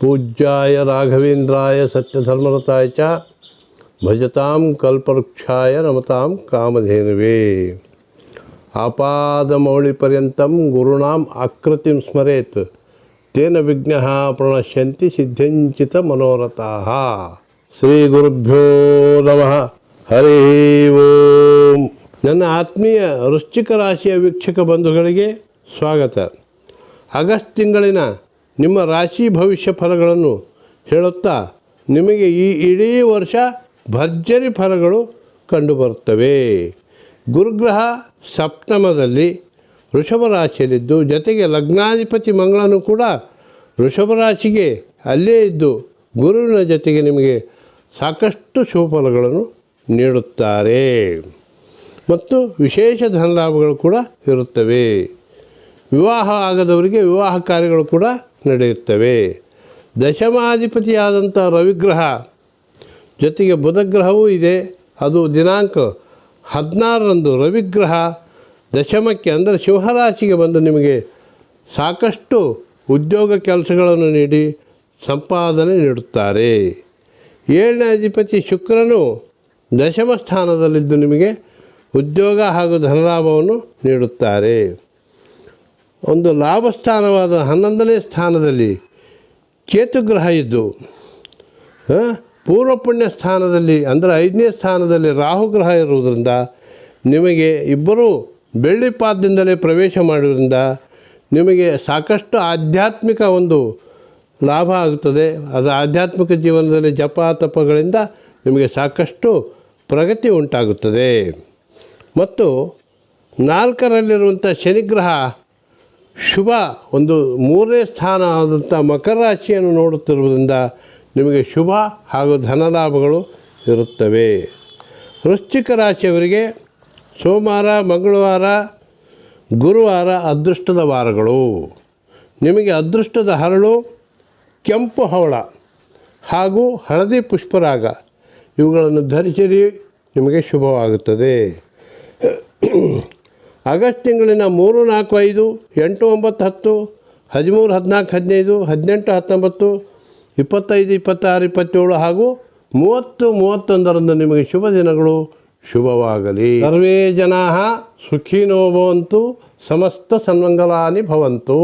ಪೂಜ್ಯಾಯ ರಾಘವೇಂದ್ರಾಯ ಸತ್ಯಧರ್ಮರತಾಯ ಚ ಭಜತಾಂ ಕಲ್ಪವೃಕ್ಷಾಯ ನಮತಾಂ ಕಾಮಧೇನುವೇ. ಆಪಾದಮೌಳಿಪರ್ಯಂತಂ ಗುರುಣಾಂ ಆಕೃತಿಂ ಸ್ಮರೇತ್ ತೇನ ವಿಘ್ನಃ ಪ್ರಣಶ್ಯಂತಿ ಸಿದ್ಧಂಚಿತ ಮನೋರಥಾಃ. ಶ್ರೀ ಗುರುಭ್ಯೋ ನಮಃ. ಹರಿ ಓಂ. ನನ್ನ ಆತ್ಮೀಯ ವೃಶ್ಚಿಕ ರಾಶಿಯ ವೀಕ್ಷಕ ಬಂಧುಗಳಿಗೆ ಸ್ವಾಗತ. ಆಗಸ್ಟ್ ತಿಂಗಳಿನ ನಿಮ್ಮ ರಾಶಿ ಭವಿಷ್ಯ ಫಲಗಳನ್ನು ಹೇಳುತ್ತಾ ನಿಮಗೆ ಈ ಇಡೀ ವರ್ಷ ಭರ್ಜರಿ ಫಲಗಳು ಕಂಡುಬರುತ್ತವೆ. ಗುರುಗ್ರಹ ಸಪ್ತಮದಲ್ಲಿ ವೃಷಭ ರಾಶಿಯಲ್ಲಿದ್ದು, ಜೊತೆಗೆ ಲಗ್ನಾಧಿಪತಿ ಮಂಗಳನು ಕೂಡ ವೃಷಭ ರಾಶಿಗೆ ಅಲ್ಲೇ ಇದ್ದು ಗುರುವಿನ ಜೊತೆಗೆ ನಿಮಗೆ ಸಾಕಷ್ಟು ಶುಭ ಫಲಗಳನ್ನು ನೀಡುತ್ತಾರೆ ಮತ್ತು ವಿಶೇಷ ಧನಲಾಭಗಳು ಕೂಡ ಇರುತ್ತವೆ. ವಿವಾಹ ಆಗದವರಿಗೆ ವಿವಾಹ ಕಾರ್ಯಗಳು ಕೂಡ ನಡೆಯುತ್ತವೆ. ದಶಮಾಧಿಪತಿಯಾದಂಥ ರವಿಗ್ರಹ ಜೊತೆಗೆ ಬುಧಗ್ರಹವೂ ಇದೆ. ಅದು ದಿನಾಂಕ 16ರಂದು ರವಿಗ್ರಹ ದಶಮಕ್ಕೆ ಅಂದರೆ ಸಿಂಹರಾಶಿಗೆ ಬಂದು ನಿಮಗೆ ಸಾಕಷ್ಟು ಉದ್ಯೋಗ ಕೆಲಸಗಳನ್ನು ನೀಡಿ ಸಂಪಾದನೆ ನೀಡುತ್ತಾರೆ. 7ನೇ ಅಧಿಪತಿ ಶುಕ್ರನು ದಶಮ ಸ್ಥಾನದಲ್ಲಿದ್ದು ನಿಮಗೆ ಉದ್ಯೋಗ ಹಾಗೂ ಧನಲಾಭವನ್ನು ನೀಡುತ್ತಾರೆ. ಒಂದು ಲಾಭ ಸ್ಥಾನವಾದ 11ನೇ ಸ್ಥಾನದಲ್ಲಿ ಕೇತುಗ್ರಹ ಇದ್ದು, ಪೂರ್ವ ಪುಣ್ಯ ಸ್ಥಾನದಲ್ಲಿ ಅಂದರೆ 5ನೇ ಸ್ಥಾನದಲ್ಲಿ ರಾಹುಗ್ರಹ ಇರುವುದರಿಂದ ನಿಮಗೆ ಇಬ್ಬರು ಬೆಳ್ಳಿ ಪಾದದಿಂದಲೇ ಪ್ರವೇಶ ಮಾಡುವುದರಿಂದ ನಿಮಗೆ ಸಾಕಷ್ಟು ಆಧ್ಯಾತ್ಮಿಕ ಒಂದು ಲಾಭ ಆಗುತ್ತದೆ. ಅದು ಆಧ್ಯಾತ್ಮಿಕ ಜೀವನದಲ್ಲಿ ಜಪ ತಪಗಳಿಂದ ನಿಮಗೆ ಸಾಕಷ್ಟು ಪ್ರಗತಿ ಉಂಟಾಗುತ್ತದೆ. ಮತ್ತು 4ರಲ್ಲಿರುವಂಥ ಶನಿಗ್ರಹ ಶುಭ ಒಂದು 3ನೇ ಸ್ಥಾನ ಆದಂಥ ಮಕರ ರಾಶಿಯನ್ನು ನೋಡುತ್ತಿರುವುದರಿಂದ ನಿಮಗೆ ಶುಭ ಹಾಗೂ ಧನಲಾಭಗಳು ಇರುತ್ತವೆ. ವೃಶ್ಚಿಕ ರಾಶಿಯವರಿಗೆ ಸೋಮವಾರ, ಮಂಗಳವಾರ, ಗುರುವಾರ ಅದೃಷ್ಟದ ವಾರಗಳು. ನಿಮಗೆ ಅದೃಷ್ಟದ ಹರಳು ಕೆಂಪು ಹವಳ ಹಾಗೂ ಹಳದಿ ಪುಷ್ಪರಾಗ ಇವುಗಳನ್ನು ಧರಿಸಿರಿ, ನಿಮಗೆ ಶುಭವಾಗುತ್ತದೆ. ಆಗಸ್ಟ್ ತಿಂಗಳಿನ 3, 4, 5, 8, 9, 10, 13, 14, 15, 18, 19, 25, 26, 27 ಹಾಗೂ 30, 31ರಂದು ನಿಮಗೆ ಶುಭ ದಿನಗಳು. ಶುಭವಾಗಲಿ. ಸರ್ವೇ ಜನಾಃ ಸುಖಿನೋ ಭವಂತು, ಸಮಸ್ತ ಸನ್ಮಂಗಲಾನಿ ಭವಂತು.